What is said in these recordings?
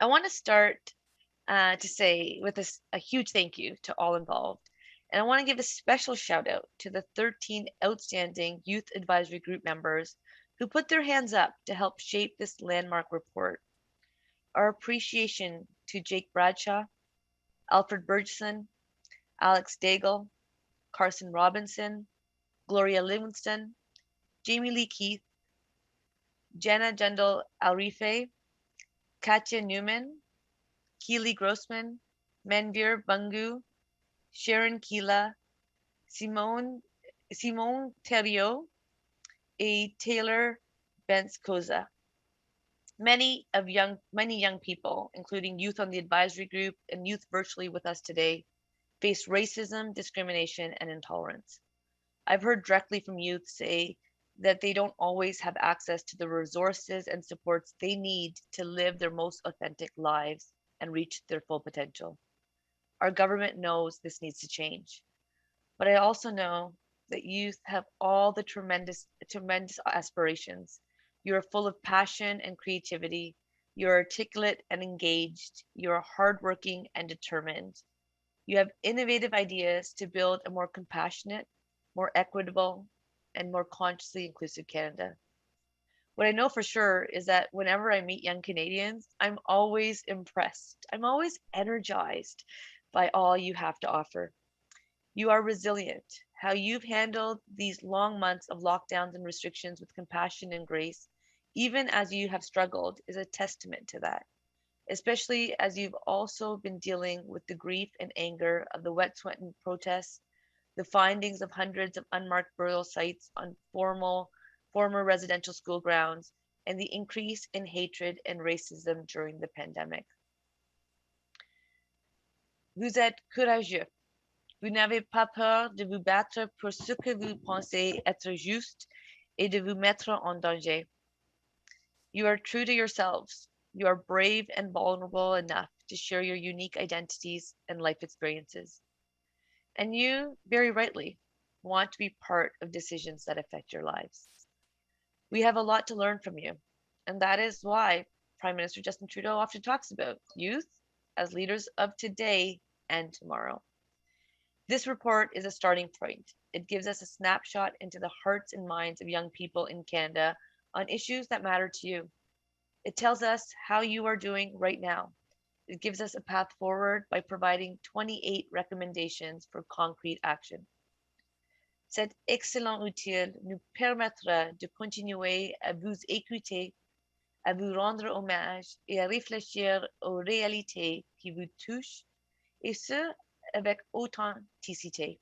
I want to start to say with a huge thank you to all involved. And I want to give a special shout out to the 13 outstanding Youth Advisory Group members who put their hands up to help shape this landmark report. Our appreciation to Jake Bradshaw, Alfred Burgeson, Alex Daigle, Carson Robinson, Gloria Livingston, Jamie Lee Keith, Jana Jendal Alrife, Katya Newman, Keely Grossman, Manvir Bungu, Sharon Keela, Simone Theriot, et Taylor Bentz-Koza. Many young people, including youth on the advisory group and youth virtually with us today, face racism, discrimination, and intolerance. I've heard directly from youth say that they don't always have access to the resources and supports they need to live their most authentic lives and reach their full potential. Our government knows this needs to change. But I also know that youth have all the tremendous aspirations. You are full of passion and creativity. You're articulate and engaged. You're hardworking and determined. You have innovative ideas to build a more compassionate, more equitable, and more consciously inclusive Canada. What I know for sure is that whenever I meet young Canadians, I'm always impressed. I'm always energized by all you have to offer. You are resilient. How you've handled these long months of lockdowns and restrictions with compassion and grace, even as you have struggled, is a testament to that, especially as you've also been dealing with the grief and anger of the Wet'suwet'en protests, the findings of hundreds of unmarked burial sites on former residential school grounds, and the increase in hatred and racism during the pandemic. Vous êtes courageux. Vous n'avez pas peur de vous battre pour ce que vous pensez être juste et de vous mettre en danger. You are true to yourselves. You are brave and vulnerable enough to share your unique identities and life experiences. And you, very rightly, want to be part of decisions that affect your lives. We have a lot to learn from you, and that is why Prime Minister Justin Trudeau often talks about youth as leaders of today and tomorrow. This report is a starting point. It gives us a snapshot into the hearts and minds of young people in Canada on issues that matter to you. It tells us how you are doing right now. It gives us a path forward by providing 28 recommendations for concrete action. Cet excellent outil nous permettra de continuer à vous écouter, à vous rendre hommage et à réfléchir aux réalités qui vous touchent, et ce, avec authenticité.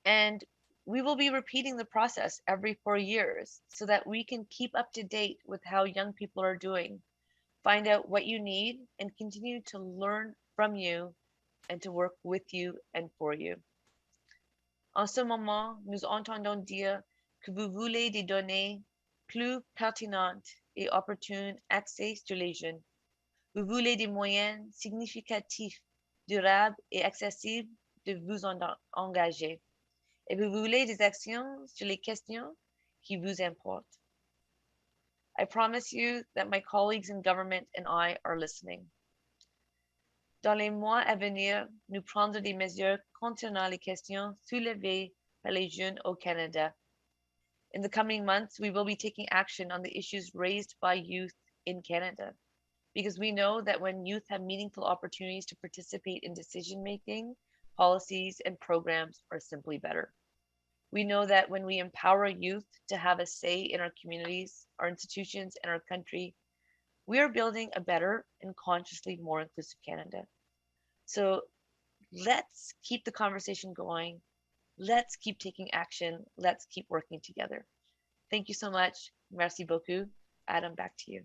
And we will be repeating the process every 4 years so that we can keep up to date with how young people are doing, find out what you need, and continue to learn from you and to work with you and for you. En ce moment, nous entendons dire que vous voulez des données plus pertinentes et opportunes accès sur les jeunes. Vous voulez des moyens significatifs, durables et accessibles de vous engager. Et vous voulez des actions sur les questions qui vous importent. I promise you that my colleagues in government and I are listening. Dans les mois à venir, nous prendrons des mesures concernant les questions soulevées par les jeunes au Canada. In the coming months, we will be taking action on the issues raised by youth in Canada, because we know that when youth have meaningful opportunities to participate in decision making, policies and programs are simply better. We know that when we empower youth to have a say in our communities, our institutions, and our country, we are building a better and consciously more inclusive Canada. So let's keep the conversation going. Let's keep taking action. Let's keep working together. Thank you so much. Merci beaucoup. Adam, back to you.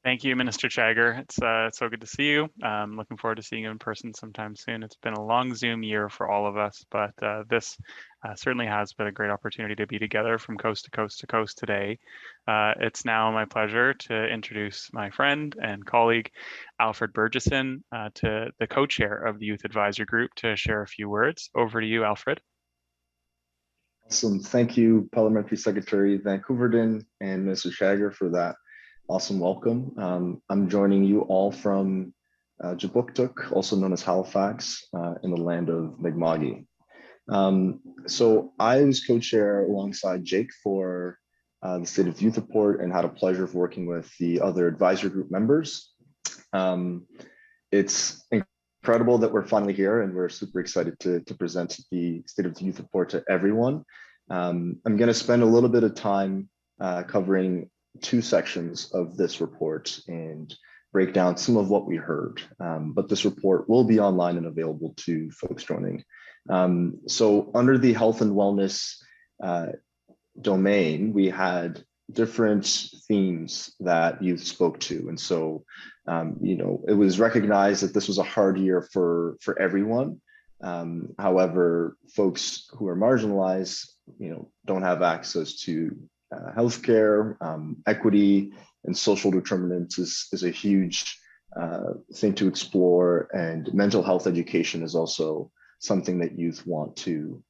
Thank you, Minister Chagger. It's so good to see you. Looking forward to seeing you in person sometime soon. It's been a long Zoom year for all of us, but this certainly has been a great opportunity to be together from coast to coast to coast today. It's now my pleasure to introduce my friend and colleague, Alfred Burgeson, to the co-chair of the Youth Advisory Group to share a few words. Over to you, Alfred. Awesome. Thank you, Parliamentary Secretary van Koeverden and Mr. Chagger for that Awesome welcome. I'm joining you all from Jabuktuk, also known as Halifax, in the land of Mi'kma'ki. So I was co-chair alongside Jake for the State of Youth Report and had a pleasure of working with the other advisory group members. It's incredible that we're finally here and we're super excited to present the State of the Youth Report to everyone. I'm going to spend a little bit of time covering two sections of this report and break down some of what we heard. But this report will be online and available to folks joining. So under the health and wellness domain, we had different themes that youth spoke to. And so, it was recognized that this was a hard year for everyone. However, folks who are marginalized, don't have access to healthcare, equity, and social determinants is a huge thing to explore. And mental health education is also something that youth want to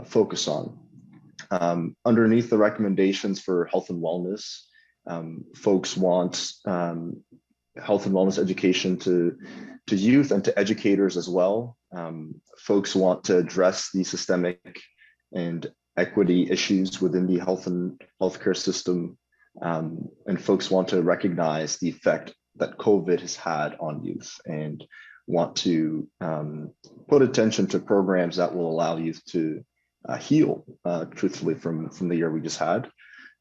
focus on. Underneath the recommendations for health and wellness, folks want health and wellness education to youth and to educators as well. Folks want to address the systemic and equity issues within the health and healthcare system. And folks want to recognize the effect that COVID has had on youth and want to put attention to programs that will allow youth to heal truthfully from the year we just had.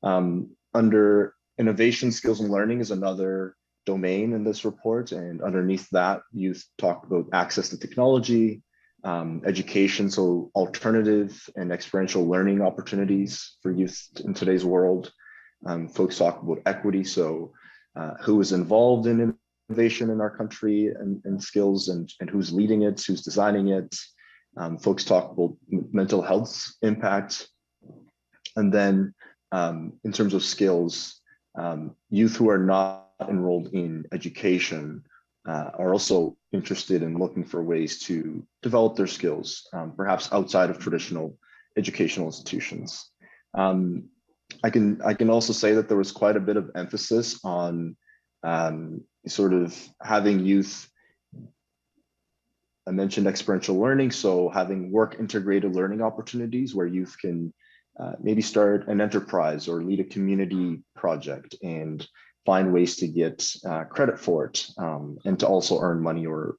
Under innovation, skills, and learning is another domain in this report. And underneath that, youth talk about access to technology, education, so alternative and experiential learning opportunities for youth in today's world. Folks talk about equity, so who is involved in innovation in our country and skills and who's leading it, who's designing it. Folks talk about mental health impact. And then in terms of skills, youth who are not enrolled in education are also interested in looking for ways to develop their skills, perhaps outside of traditional educational institutions. I can also say that there was quite a bit of emphasis on sort of having youth. I mentioned experiential learning, so having work integrated learning opportunities where youth can maybe start an enterprise or lead a community project and find ways to get credit for it, and to also earn money or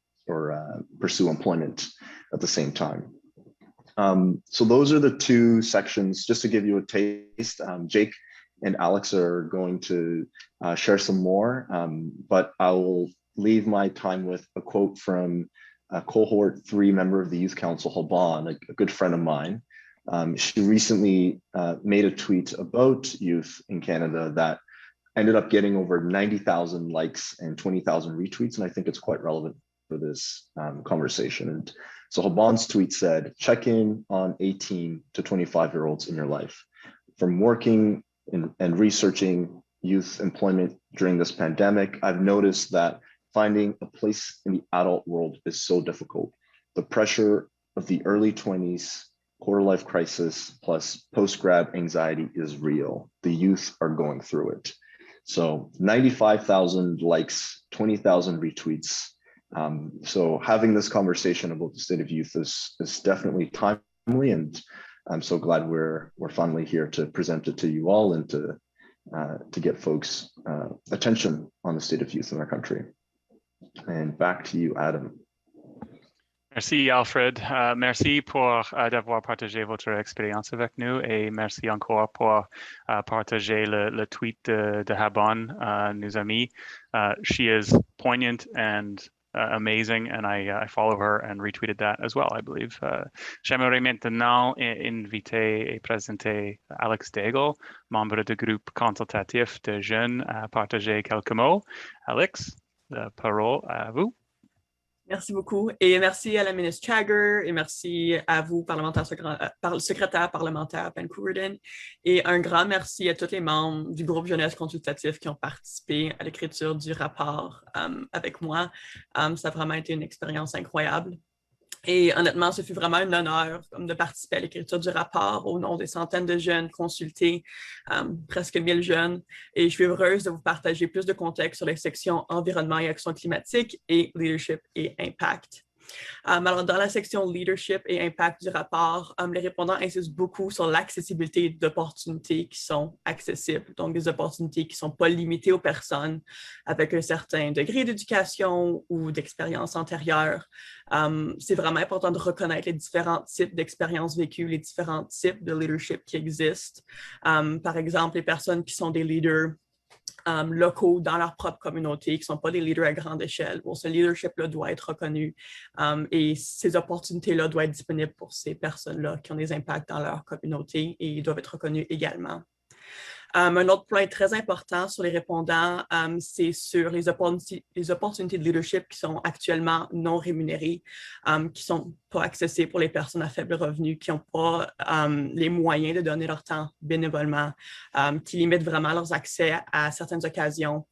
pursue employment at the same time. So those are the two sections, just to give you a taste. Jake and Alex are going to share some more, but I will leave my time with a quote from cohort 3 member of the Youth Council, Halban, a good friend of mine. She recently made a tweet about youth in Canada that ended up getting over 90,000 likes and 20,000 retweets. And I think it's quite relevant for this conversation. And so Halban's tweet said, check in on 18 to 25-year-olds in your life. From working and researching youth employment during this pandemic, I've noticed that finding a place in the adult world is so difficult. The pressure of the early 20s, quarter life crisis, plus post-grad anxiety is real. The youth are going through it. So 95,000 likes, 20,000 retweets. So having this conversation about the state of youth is definitely timely, and I'm so glad we're finally here to present it to you all and to get folks attention on the state of youth in our country. And back to you, Adam. Merci Alfred, merci pour d'avoir partagé votre expérience avec nous et merci encore pour partager le tweet de Habon, nos amis. She is poignant and amazing, and I follow her and retweeted that as well, I believe. J'aimerais maintenant inviter et présenter Alex Daigle, membre du groupe consultatif de jeunes, à partager quelques mots. Alex, la parole à vous. Merci beaucoup. Et merci à la ministre Chagger et merci à vous, secrétaire parlementaire Van Koeverden. Et un grand merci à tous les membres du groupe jeunesse consultatif qui ont participé à l'écriture du rapport avec moi. Ça a vraiment été une expérience incroyable. Et honnêtement, ce fut vraiment un honneur de participer à l'écriture du rapport au nom des centaines de jeunes consultés, presque 1000 jeunes. Et je suis heureuse de vous partager plus de contexte sur les sections environnement et action climatique et leadership et impact. Alors, dans la section leadership et impact du rapport, les répondants insistent beaucoup sur l'accessibilité d'opportunités qui sont accessibles, donc des opportunités qui ne sont pas limitées aux personnes avec un certain degré d'éducation ou d'expérience antérieure. C'est vraiment important de reconnaître les différents types d'expériences vécues, les différents types de leadership qui existent. Par exemple, les personnes qui sont des leaders locaux dans leur propre communauté, qui ne sont pas des leaders à grande échelle. Bon, ce leadership-là doit être reconnu et ces opportunités-là doivent être disponibles pour ces personnes-là qui ont des impacts dans leur communauté et doivent être reconnues également. Un autre point très important sur les répondants, c'est sur les opportunités de leadership qui sont actuellement non rémunérées, qui ne sont pas accessibles pour les personnes à faible revenu, qui n'ont pas les moyens de donner leur temps bénévolement, qui limitent vraiment leurs accès à certaines occasions.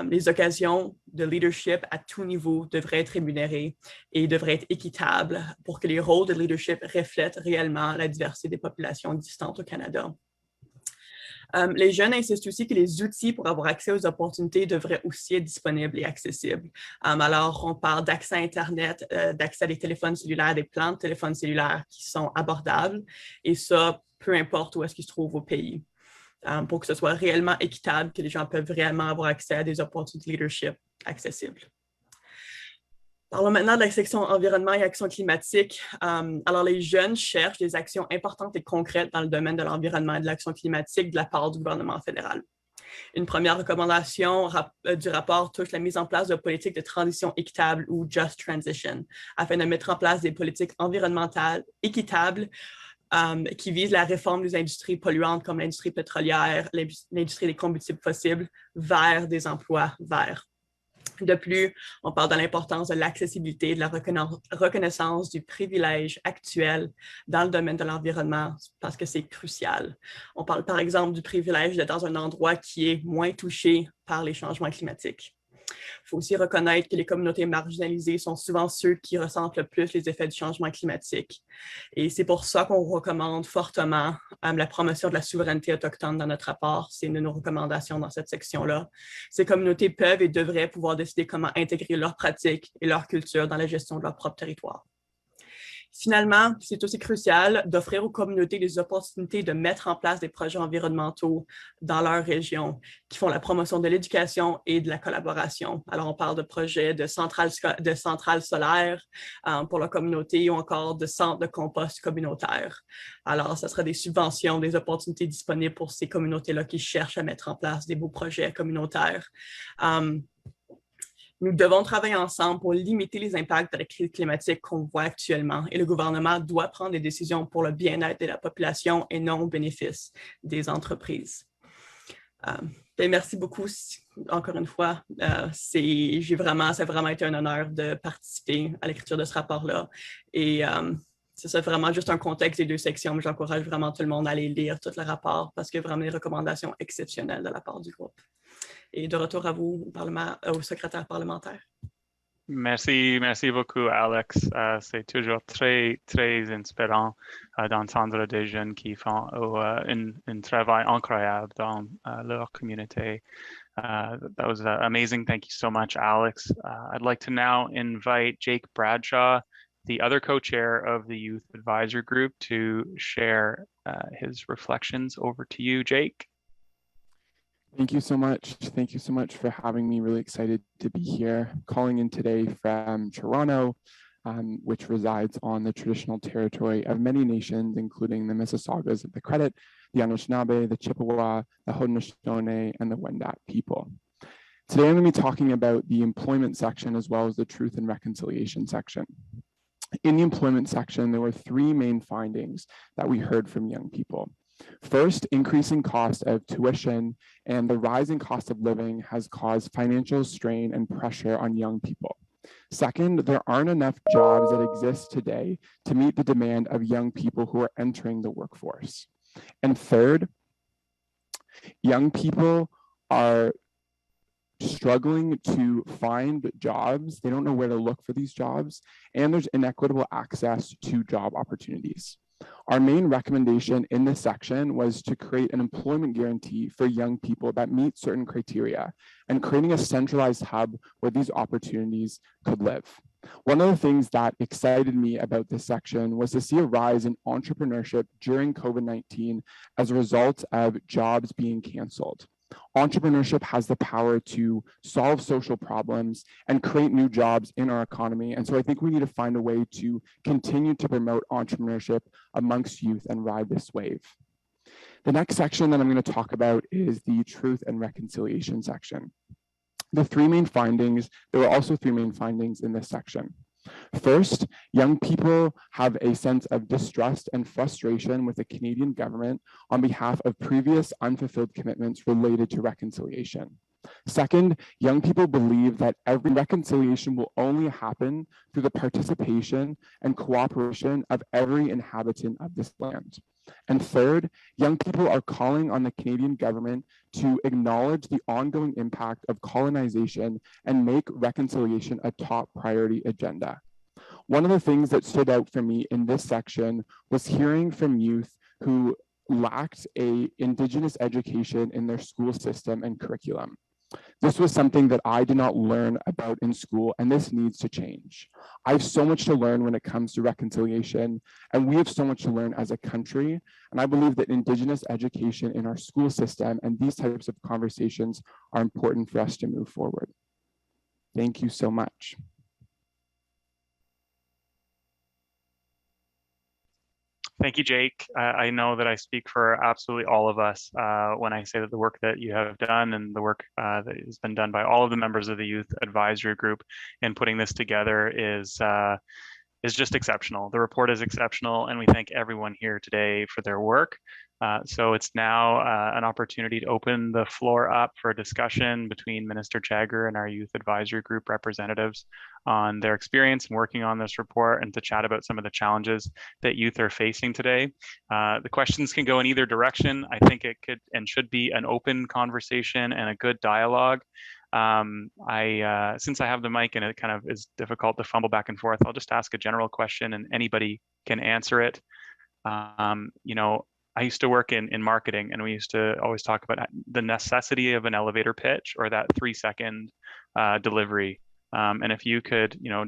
Les occasions de leadership à tout niveau devraient être rémunérées et devraient être équitables pour que les rôles de leadership reflètent réellement la diversité des populations existantes au Canada. Les jeunes insistent aussi que les outils pour avoir accès aux opportunités devraient aussi être disponibles et accessibles. Alors, on parle d'accès à Internet, d'accès à des téléphones cellulaires, des plans de téléphones cellulaires qui sont abordables, et ça, peu importe où est-ce qu'ils se trouvent au pays, pour que ce soit réellement équitable, que les gens peuvent réellement avoir accès à des opportunités de leadership accessibles. Parlons maintenant de la section environnement et action climatique. Alors, les jeunes cherchent des actions importantes et concrètes dans le domaine de l'environnement et de l'action climatique de la part du gouvernement fédéral. Une première recommandation du rapport touche la mise en place de politiques de transition équitable ou Just Transition, afin de mettre en place des politiques environnementales équitables qui visent la réforme des industries polluantes comme l'industrie pétrolière, l'industrie des combustibles fossiles, vers des emplois verts. De plus, on parle de l'importance de l'accessibilité et de la reconnaissance du privilège actuel dans le domaine de l'environnement parce que c'est crucial. On parle par exemple du privilège d'être dans un endroit qui est moins touché par les changements climatiques. Il faut aussi reconnaître que les communautés marginalisées sont souvent ceux qui ressentent le plus les effets du changement climatique. Et c'est pour ça qu'on recommande fortement la promotion de la souveraineté autochtone dans notre rapport. C'est une de nos recommandations dans cette section-là. Ces communautés peuvent et devraient pouvoir décider comment intégrer leurs pratiques et leur culture dans la gestion de leur propre territoire. Finalement, c'est aussi crucial d'offrir aux communautés des opportunités de mettre en place des projets environnementaux dans leur région qui font la promotion de l'éducation et de la collaboration. Alors, on parle de projets de centrales solaires pour la communauté ou encore de centres de compost communautaires. Alors, ce sera des subventions, des opportunités disponibles pour ces communautés-là qui cherchent à mettre en place des beaux projets communautaires. Nous devons travailler ensemble pour limiter les impacts de la crise climatique qu'on voit actuellement et le gouvernement doit prendre des décisions pour le bien-être de la population et non au bénéfice des entreprises. Merci beaucoup encore une fois. Ça a vraiment été un honneur de participer à l'écriture de ce rapport-là. Et c'est vraiment juste un contexte des deux sections, mais j'encourage vraiment tout le monde à aller lire tout le rapport parce qu'il y a vraiment des recommandations exceptionnelles de la part du groupe. Et de retour à vous, au secrétaire parlementaire. Merci beaucoup, Alex. C'est toujours très, très inspirant d'entendre des jeunes qui font un travail incroyable dans leur communauté. That was amazing. Thank you so much, Alex. I'd like to now invite Jake Bradshaw, the other co-chair of the Youth Advisor Group, to share his reflections. Over to you, Jake. Thank you so much. Thank you so much for having me. Really excited to be here, calling in today from Toronto, which resides on the traditional territory of many nations, including the Mississaugas of the Credit, the Anishinaabe, the Chippewa, the Haudenosaunee, and the Wendat people. Today, I'm going to be talking about the employment section as well as the truth and reconciliation section. In the employment section, there were three main findings that we heard from young people. First, increasing cost of tuition and the rising cost of living has caused financial strain and pressure on young people. Second, there aren't enough jobs that exist today to meet the demand of young people who are entering the workforce. And third, young people are struggling to find jobs. They don't know where to look for these jobs, and there's inequitable access to job opportunities. Our main recommendation in this section was to create an employment guarantee for young people that meet certain criteria and creating a centralized hub where these opportunities could live. One of the things that excited me about this section was to see a rise in entrepreneurship during COVID-19 as a result of jobs being canceled. Entrepreneurship has the power to solve social problems and create new jobs in our economy. And so I think we need to find a way to continue to promote entrepreneurship amongst youth and ride this wave. The next section that I'm going to talk about is the truth and reconciliation section. There were also three main findings in this section. First, young people have a sense of distrust and frustration with the Canadian government on behalf of previous unfulfilled commitments related to reconciliation. Second, young people believe that every reconciliation will only happen through the participation and cooperation of every inhabitant of this land. And third, young people are calling on the Canadian government to acknowledge the ongoing impact of colonization and make reconciliation a top priority agenda. One of the things that stood out for me in this section was hearing from youth who lacked an Indigenous education in their school system and curriculum. This was something that I did not learn about in school, and this needs to change. I have so much to learn when it comes to reconciliation, and we have so much to learn as a country. And I believe that Indigenous education in our school system and these types of conversations are important for us to move forward. Thank you so much. Thank you, Jake. I know that I speak for absolutely all of us when I say that the work that you have done and the work that has been done by all of the members of the Youth Advisory Group in putting this together is just exceptional. The report is exceptional, and we thank everyone here today for their work. So it's now an opportunity to open the floor up for a discussion between Minister Chagger and our Youth Advisory Group representatives on their experience in working on this report and to chat about some of the challenges that youth are facing today. The questions can go in either direction. I think it could and should be an open conversation and a good dialogue. Since I have the mic and it kind of is difficult to fumble back and forth, I'll just ask a general question and anybody can answer it. You know, I used to work in marketing, and we used to always talk about the necessity of an elevator pitch or that 3-second delivery. And if you could, you know,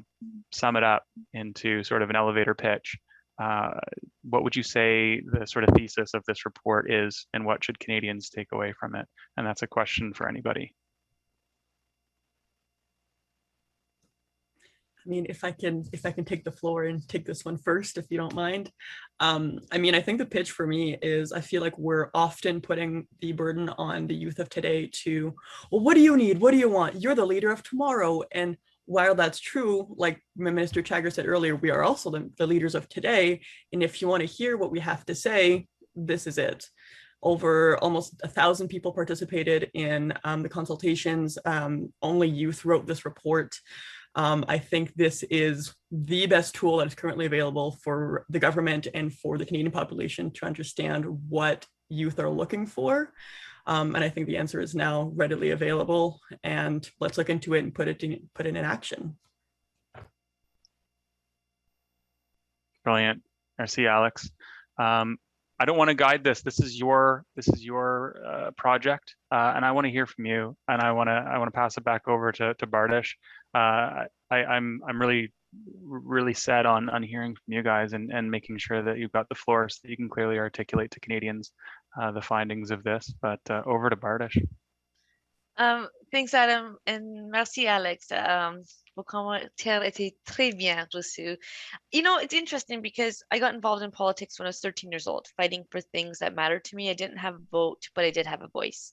sum it up into sort of an elevator pitch, what would you say the sort of thesis of this report is, and what should Canadians take away from it? And that's a question for anybody. I mean, if I can take the floor and take this one first, if you don't mind. I mean, I think the pitch for me is I feel like we're often putting the burden on the youth of today to, well, what do you need? What do you want? You're the leader of tomorrow. And while that's true, like Minister Chagger said earlier, we are also the leaders of today. And if you want to hear what we have to say, this is it. Over almost 1,000 people participated in the consultations. Only youth wrote this report. I think this is the best tool that is currently available for the government and for the Canadian population to understand what youth are looking for. And I think the answer is now readily available, and let's look into it and put it in action. Brilliant. Merci, Alex. I don't want to guide this. This is your project, and I want to hear from you. And I want to pass it back over to Bardish. I'm really set on hearing from you guys and making sure that you've got the floor so that you can clearly articulate to Canadians the findings of this. But over to Bardish. Thanks, Adam, and merci, Alex. Vos commentaires étaient très bien reçus. You know, it's interesting because I got involved in politics when I was 13 years old, fighting for things that mattered to me. I didn't have a vote, but I did have a voice.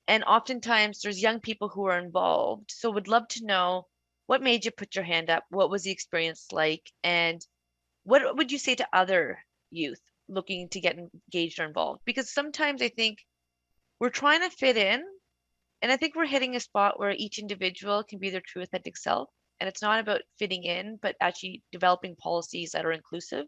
And oftentimes there's young people who are involved. So would love to know what made you put your hand up? What was the experience like? And what would you say to other youth looking to get engaged or involved? Because sometimes I think we're trying to fit in, and I think we're hitting a spot where each individual can be their true authentic self. And it's not about fitting in, but actually developing policies that are inclusive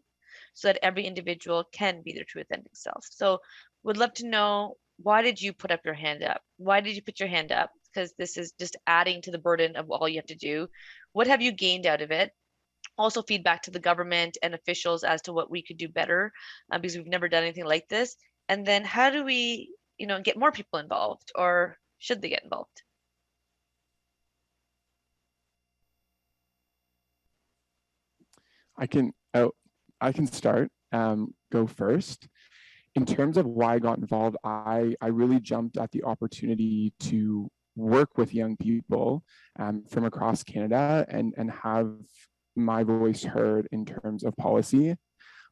so that every individual can be their true authentic self. So would love to know, why did you put up your hand up? Why did you put your hand up? because this is just adding to the burden of all you have to do. What have you gained out of it? Also feedback to the government and officials as to what we could do better, because we've never done anything like this. And then how do we, get more people involved, or should they get involved? I can start, go first. In terms of why I got involved, I really jumped at the opportunity to work with young people from across Canada and have my voice heard in terms of policy.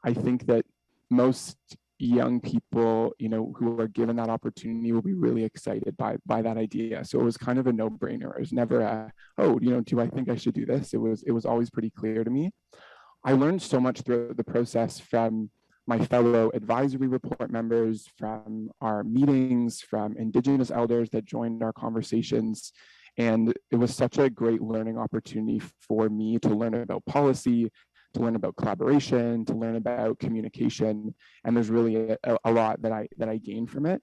I think that most young people, who are given that opportunity will be really excited by that idea. So it was kind of a no-brainer. It was never a, oh, do I think I should do this? It was always pretty clear to me. I learned so much throughout the process from my fellow advisory report members, from our meetings, from Indigenous elders that joined our conversations. And it was such a great learning opportunity for me to learn about policy, to learn about collaboration, to learn about communication. And there's really a lot that I gained from it.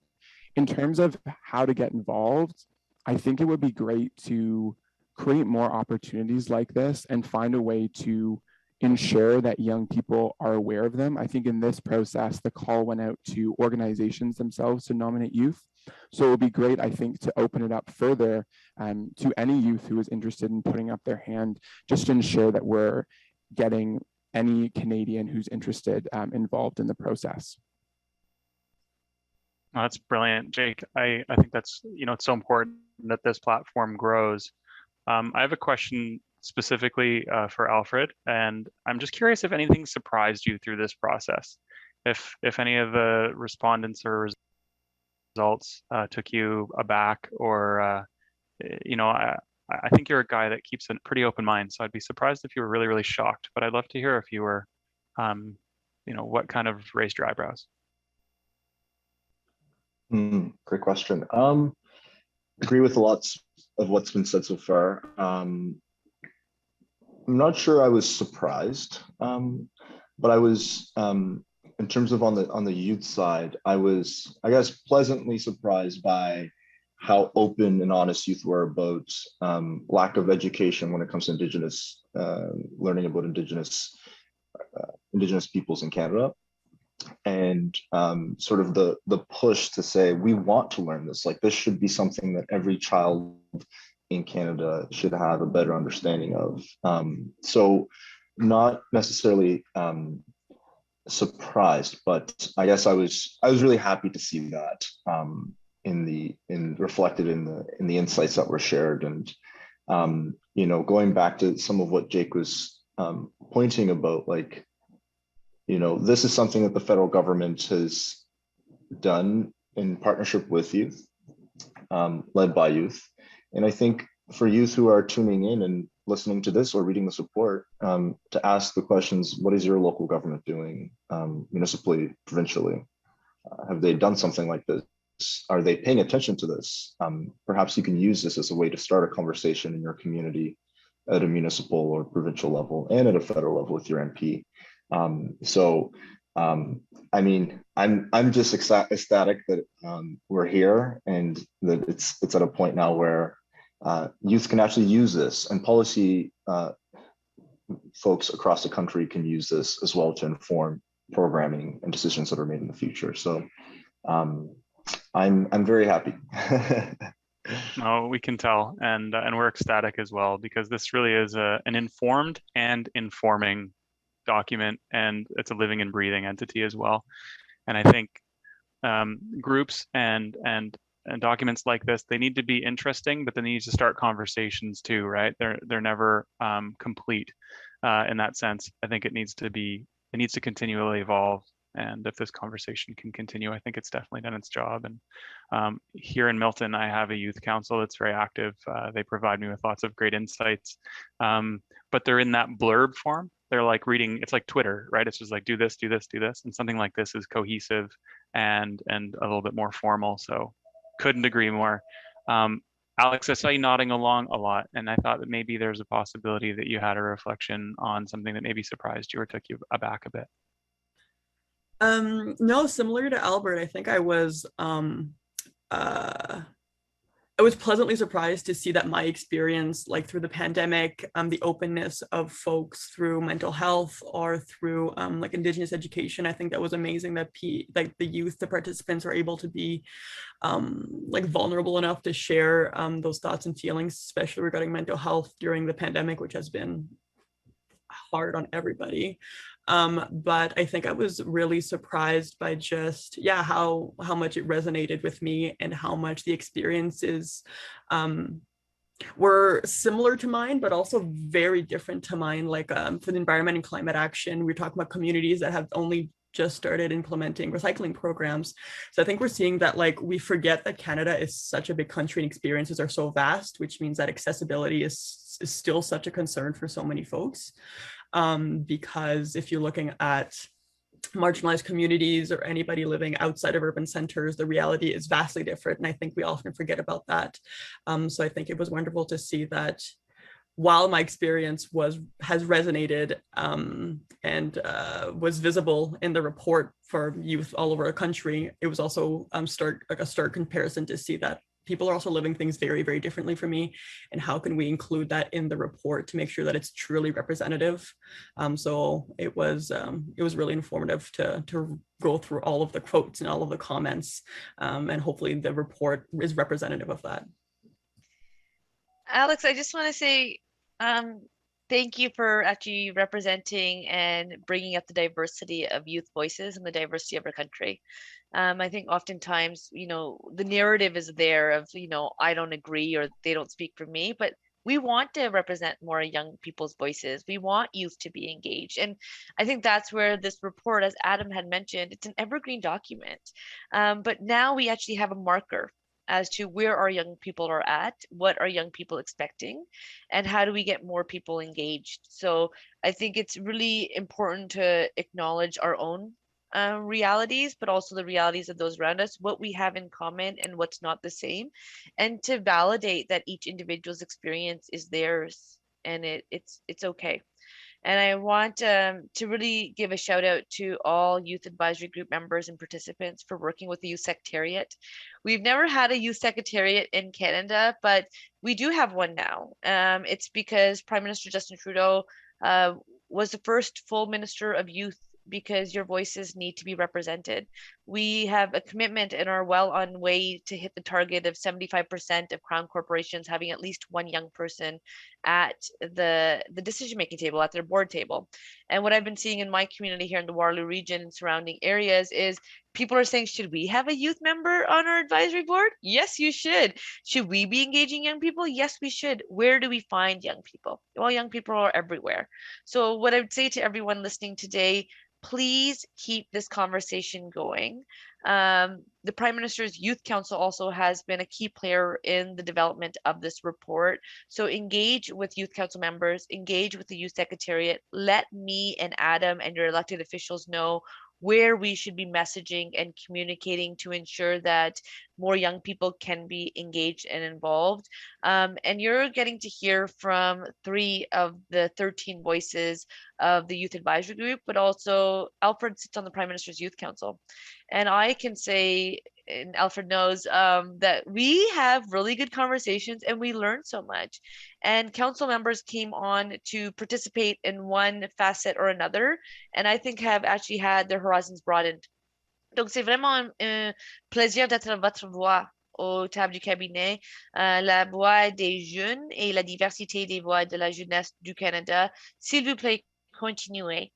In terms of how to get involved, I think it would be great to create more opportunities like this and find a way to ensure that young people are aware of them. I think in this process, the call went out to organizations themselves to nominate youth. So it would be great, I think, to open it up further to any youth who is interested in putting up their hand, just to ensure that we're getting any Canadian who's interested involved in the process. Oh, that's brilliant, Jake. I think that's, it's so important that this platform grows. I have a question specifically for Alfred, and I'm just curious if anything surprised you through this process, if any of the respondents or results took you aback, or I think you're a guy that keeps a pretty open mind, so I'd be surprised if you were really, really shocked, but I'd love to hear if you were, what kind of raised your eyebrows. Great question. Agree with lots of what's been said so far. I'm not sure I was surprised, but I was, in terms of on the youth side, I was, I guess, pleasantly surprised by how open and honest youth were about lack of education when it comes to Indigenous, learning about Indigenous peoples in Canada, and sort of the push to say, we want to learn this. Like, this should be something that every child in Canada should have a better understanding of. So not necessarily surprised, but I guess I was really happy to see that reflected in the insights that were shared. And going back to some of what Jake was pointing about, like, this is something that the federal government has done in partnership with youth, led by youth. And I think for youth who are tuning in and listening to this or reading this report, to ask the questions, what is your local government doing, municipally, provincially? Have they done something like this? Are they paying attention to this? Perhaps you can use this as a way to start a conversation in your community at a municipal or provincial level and at a federal level with your MP. I mean, I'm just ecstatic that we're here and that it's at a point now where youth can actually use this, and policy folks across the country can use this as well to inform programming and decisions that are made in the future. So I'm very happy. No, we can tell, and we're ecstatic as well, because this really is an informed and informing document, and it's a living and breathing entity as well. And I think groups and documents like this, they need to be interesting, but they need to start conversations too, right? They're never complete in that sense. I think it needs to continually evolve. And if this conversation can continue, I think it's definitely done its job. And here in Milton, I have a youth council that's very active. They provide me with lots of great insights, but they're in that blurb form. They're like reading, it's like Twitter, right? It's just like, do this, do this, do this. And something like this is cohesive and a little bit more formal. So couldn't agree more. Alex, I saw you nodding along a lot, and I thought that maybe there's a possibility that you had a reflection on something that maybe surprised you or took you aback a bit. No, similar to Albert, I think I was I was pleasantly surprised to see that my experience, like through the pandemic, the openness of folks through mental health or through like Indigenous education, I think that was amazing that like the youth, the participants are able to be like vulnerable enough to share those thoughts and feelings, especially regarding mental health during the pandemic, which has been hard on everybody. But I think I was really surprised by just, yeah, how much it resonated with me and how much the experiences were similar to mine, but also very different to mine. Like for the environment and climate action, we're talking about communities that have only just started implementing recycling programs. So I think we're seeing that like we forget that Canada is such a big country and experiences are so vast, which means that accessibility is still such a concern for so many folks. Because if you're looking at marginalized communities or anybody living outside of urban centers, the reality is vastly different. And I think we often forget about that. So I think it was wonderful to see that while my experience has resonated and was visible in the report for youth all over the country, it was also a stark comparison to see that people are also living things very, very differently from me. And how can we include that in the report to make sure that it's truly representative? So it was really informative to go through all of the quotes and all of the comments. And hopefully the report is representative of that. Alex, I just want to say thank you for actually representing and bringing up the diversity of youth voices and the diversity of our country. I think oftentimes, the narrative is there of, I don't agree or they don't speak for me, but we want to represent more young people's voices. We want youth to be engaged. And I think that's where this report, as Adam had mentioned, it's an evergreen document. But now we actually have a marker as to where our young people are at, what are young people expecting, and how do we get more people engaged. So I think it's really important to acknowledge our own realities, but also the realities of those around us, what we have in common and what's not the same, and to validate that each individual's experience is theirs and it's okay. And I want to really give a shout out to all Youth Advisory Group members and participants for working with the Youth Secretariat. We've never had a Youth Secretariat in Canada, but we do have one now. It's because Prime Minister Justin Trudeau was the first full Minister of Youth, because your voices need to be represented. We have a commitment and are well on way to hit the target of 75% of Crown corporations having at least one young person at the decision-making table, at their board table. And what I've been seeing in my community here in the Waterloo region and surrounding areas is people are saying, should we have a youth member on our advisory board? Yes, you should. Should we be engaging young people? Yes, we should. Where do we find young people? Well, young people are everywhere. So what I would say to everyone listening today, please keep this conversation going. The Prime Minister's Youth Council also has been a key player in the development of this report. So engage with Youth Council members, engage with the Youth Secretariat. Let me and Adam and your elected officials know where we should be messaging and communicating to ensure that more young people can be engaged and involved. And you're getting to hear from 3 of the 13 voices of the Youth Advisory Group, but also Alfred sits on the Prime Minister's Youth Council. And I can say, and Alfred knows, that we have really good conversations and we learn so much. And council members came on to participate in one facet or another, and I think have actually had their horizons broadened. Donc, c'est vraiment un plaisir d'être votre voix au table du cabinet, la voix des jeunes et la diversité des voix de la jeunesse du Canada. S'il vous plaît, continuez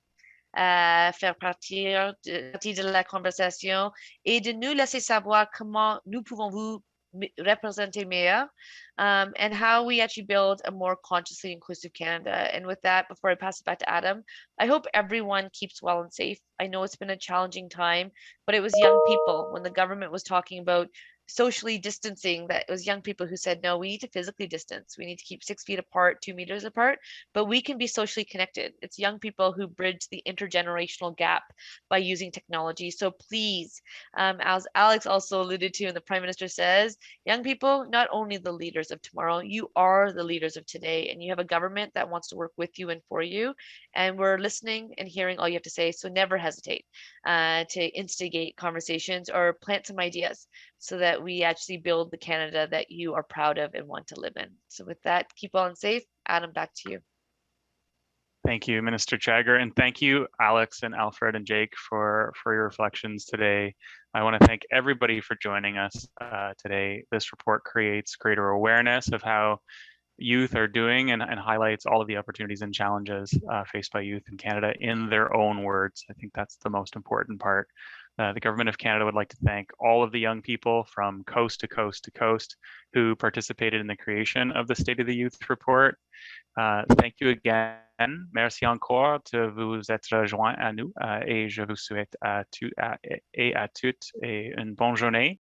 à faire partie de la conversation et de nous laisser savoir comment nous pouvons vous representer meilleur, and how we actually build a more consciously inclusive Canada. And with that, before I pass it back to Adam, I hope everyone keeps well and safe. I know it's been a challenging time, but it was young people when the government was talking about socially distancing, that it was young people who said, no, we need to physically distance. We need to keep 6 feet apart, 2 meters apart, but we can be socially connected. It's young people who bridge the intergenerational gap by using technology. So please, as Alex also alluded to and the Prime Minister says, young people, not only the leaders of tomorrow, you are the leaders of today, and you have a government that wants to work with you and for you. And we're listening and hearing all you have to say. So never hesitate to instigate conversations or plant some ideas. so that we actually build the Canada that you are proud of and want to live in. So with that, keep well and safe. Adam, back to you. Thank you, Minister Chagger, and thank you, Alex and Alfred and Jake, for your reflections today. I want to thank everybody for joining us today. This report creates greater awareness of how youth are doing and highlights all of the opportunities and challenges faced by youth in Canada in their own words. I think that's the most important part. The Government of Canada would like to thank all of the young people from coast to coast to coast who participated in the creation of the State of the Youth report. Thank you again. Merci encore de vous être rejoint à nous et je vous souhaite à tous et à toutes une bonne journée.